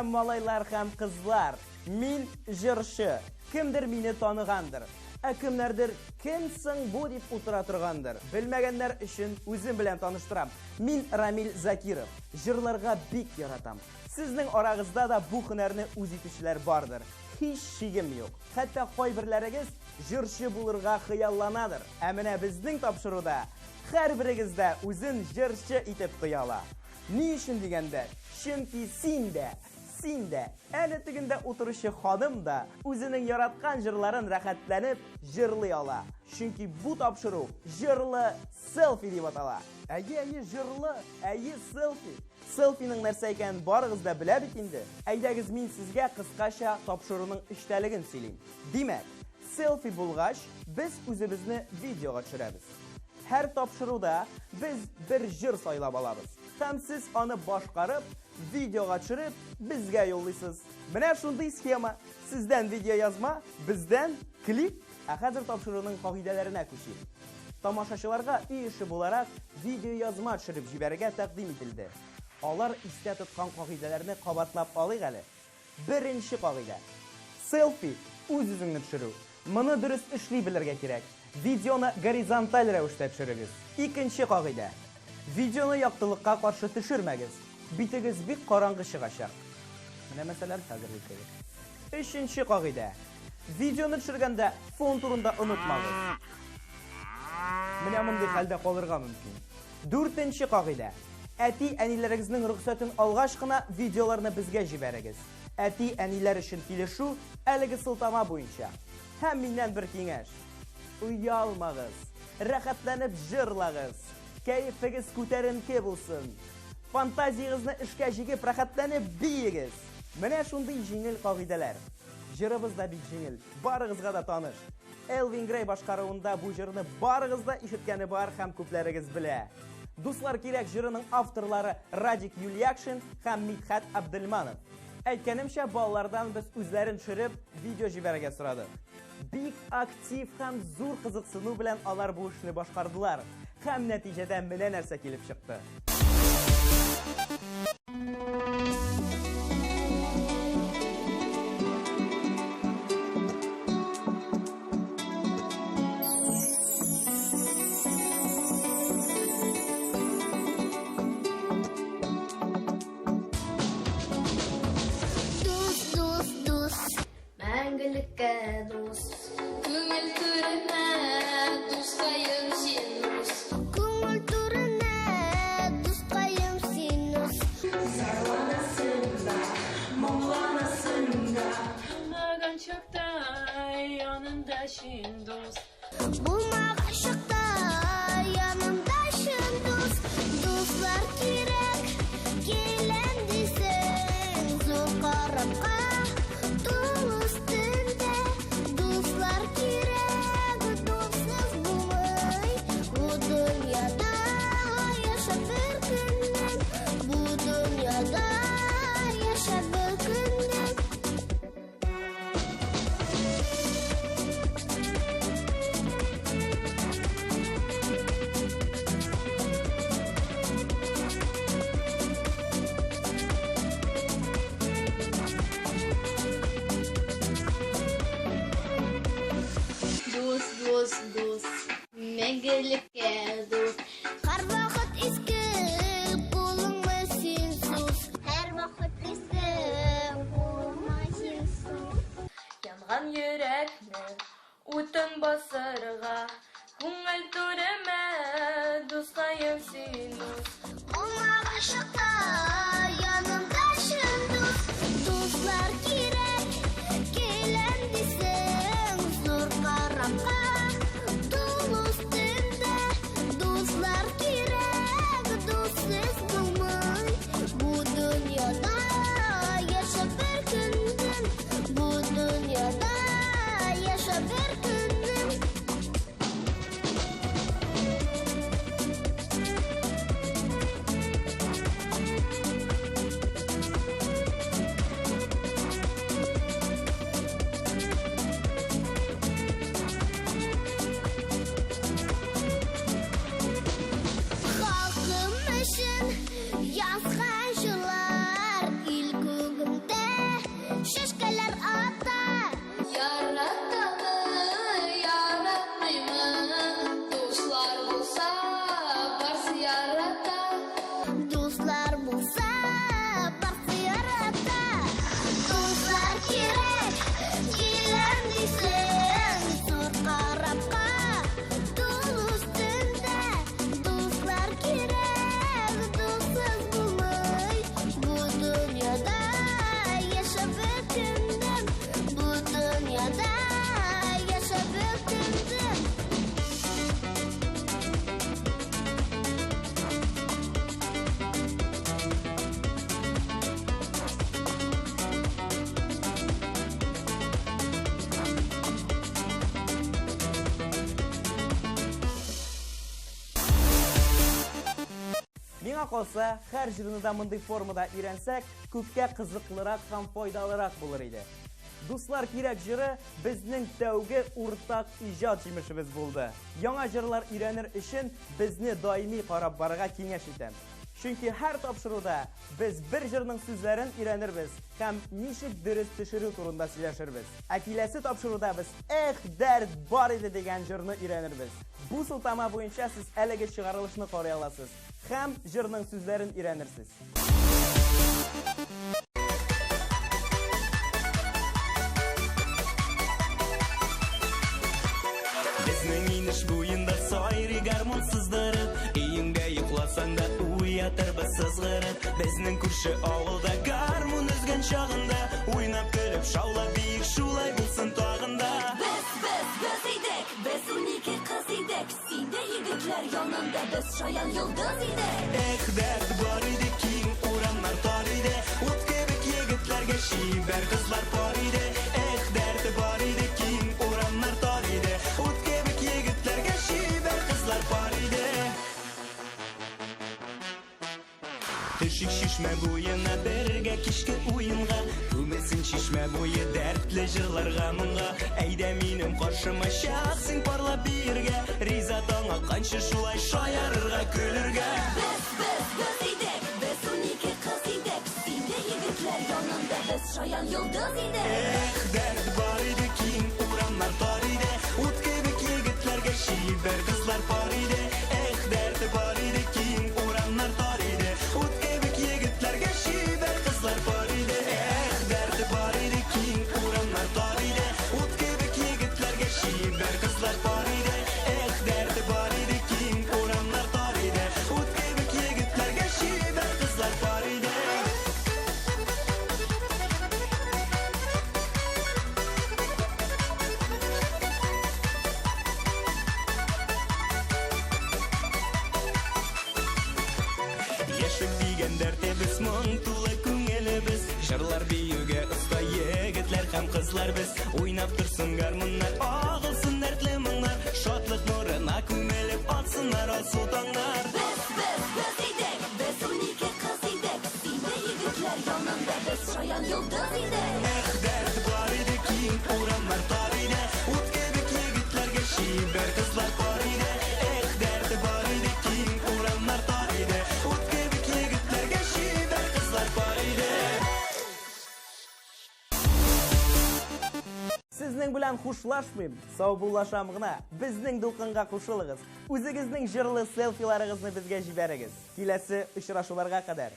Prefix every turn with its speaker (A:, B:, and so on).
A: малайлар һәм кызлар, мин җырчы. Кемдер мине таныганdır. Кемнәрдер кем соң бу дип утыра торгандыр. Белмәгәннәр өчен үзем белән таныштырам. Мин Рамил Закиров. Җырларга бик яратам. Сезнең арагызда да бу һөнәрне үз итүчеләр бардыр. Һич шигем юк. Хәтта кайберләрегез җырчы булырга хыялланадыр. Ә менә безнең тапшыруда һәрберегез дә үзен җырчы итеп тояла. Ни өчен дигәндә, чөнки син дә, әле тегендә утыручы ханым да үзенең яраткан җырларын рәхәтләнеп җырлый ала. Чөнки бу тапшыру җырлы селфи дип атала. Әйе, җырлы, селфи. Селфиның нәрсә икәнен барыгыз да белә бит инде. Әйдәгез мин сезгә кыскача тапшыруның эчтәлеген сөйлим. Димәк, селфи булгач, без үзебезне видеога төшерәбез. Һәр тапшыруда без бер җыр сайлап алабыз. Һәм сез аны башкарып, видеога төшереп, безгә юллыйсыз. Менә шундый схема. Сездән видео язма, бездән клип. Хәзер тапшыруның кагыйдәләренә күчик. Тамашачыларга үй эше буларак видео язма төшереп җибәрергә тәкъдим ителде. Алар истә тоткан кагыйдәләрне кабатлап алыйк әле. Беренче кагыйдә. Селфи үз-үзеңне төшерү. Моны дөрес эшли белергә кирәк. Видеоны горизонталь рәвештә төшерегез. Икенче кагыйдә. Видеоны яктылыкка каршы төшермәгез. Битегез бик караңгы чыгачак. Менә мәсәлән хәзер итегез. Өченче кагыйдә. Видеоны төшергәндә фон турында онытмагыз. Менә мондый хәлдә калырга мөмкин. Дүртенче кагыйдә. Әти-әниләрегезнең рөхсәтен алгач кына видеоларны безгә җибәрегез. Әти-әниләр өчен килешү әлеге сылтама буенча. Һәм миннән бер киңәш. Уялмагыз. Рәхәтләнеп җырлагыз. Кәефегез күтәренке булсын. Фантазиягызны эшкә җигеп рәхәтләнеп биегез. Менә шундый җиңел кагыйдәләр. Җырыбыз да бик җиңел. Барыгызга да таныш. Элвин Грей башкаруында бу җырны барыгыз да ишеткәне бар һәм күпләрегез белә. Дуслар кирәк җырының авторлары Радик Юльякшин һәм Митхәт Абделманов. Әйткәнемчә, балалардан без үзләрен төшереп, видео җибәрергә сорадык. Бик актив һәм зур кызыксыну белән алар бу эшне башкардылар. Һәм нәтиҗәдә менә нәрсә килеп чыкты.
B: Мәңгелеккә дус, күңел түренә дускайым син дус. Күңел түренә дускайым син дус.
C: Сарланасың да, моңланасың да.
D: Булмаган чакта янымда шин дус.
B: Булмаган чакта янымда шин дус. Дуслар кирәк, килен дисең, зур карапка.
E: Дус, мәңгелеккә дус.
B: Һәр вакыт иске булыңмы син сус. Һәр вакыт иске булма син сус.
D: Янган йөрәкне утын басырга, күңел түремә дускайым син дус.
B: Булмаган чакта янымда шин дус. Дуслар кирәк, килен дисең, зур карапка.
A: Миңа калса, һәр җырны да мондый формада өйрәнсәк, күпкә кызыклырак һәм файдалырак булыр иде. Дуслар, кирәк җыры безнең тәүге уртак иҗат җимешебез булды. Яңа җырлар өйрәнер өчен безне даими карап барырга киңәш итәм. Чөнки һәр тапшыруда без бер җырның сүзләрен өйрәнербез һәм ничек дөрес төшерү турында сөйләшербез. Ә киләсе тапшыруда без "Эх, дәрт бар иде" дигән җырны өйрәнербез. Бу сылтама буенча сез әлеге чыгарылышны карый аласыз һәм җырның сүзләрен өйрәнерсез.
F: Безнең инеш буенда сайрый гармон сыздырып, өеңдә йокласаң да уятырбыз сызгырып. Безнең күрше авылда гармон өзгән чагында, уйнап көлеп шаулап биек шулай булсын тагында.
C: Без идек, без унике кыз идек. Синдә егетләр янында без шаян йолдыз идек.
F: Эх, дәрт бар иде, киң урамнар тар иде, ут кебек егетләргә шибәр кызлар бар иде. Эх, дәрт бар иде, киң урамнар тар иде, ут кебек егетләргә шибәр кызлар бар иде. Төшик шишмә буена бергә кичке уенга, күмесен шишмә буе дәртле җырларга моңга. Әйдә минем каршыма чак, син парлап биргә, риза таңа канчы шулай шаярырга көлергә.
C: Без идек, без унике кыз идек. Синдә егетләр янында без шаян йолдыз идек.
F: Эх, дәрт бар иде, киң урамнар тар иде, ут кебек егетләргә шибәр кызлар бар иде. Эх, дәрт бар иде, киң урамнар тар иде, ут кебек егетләргә шибәр кызлар бар иде. Эх, дәрт бар иде, киң урамнар тар иде, ут кебек егетләргә шибәр кызлар бар иде. Эх, дәрт бар иде, киң урамнар тар иде, ут кебек егетләргә шибәр кызлар бар иде. Яшек дигән дәртебез, моң тулы күңелебез, җырлар биюгә оста егетләр һәм кызлар без. Уйнап торсын гармоннар, агылсын дәртле моңнар, шатлык нурына күмелеп атсыннар алсу таңнар.
C: Без идек, без унике кыз идек. Синдә егетләр янында без шаян йолдыз идек.
F: Эх, дәрт бар иде, киң урамнар тар иде, ут кебек егетләргә шибәр кызлар бар иде. Эх, дәрт бар иде, киң урамнар тар иде, ут кебек егетләргә шибәр кызлар бар иде.
A: Сезнең белән хушлашмыйм, саубуллашам гына. Безнең дулкынга кушылыгыз. Үзегезнең җырлы селфиларыгызны безгә җибәрегез. Киләсе очрашуларга кадәр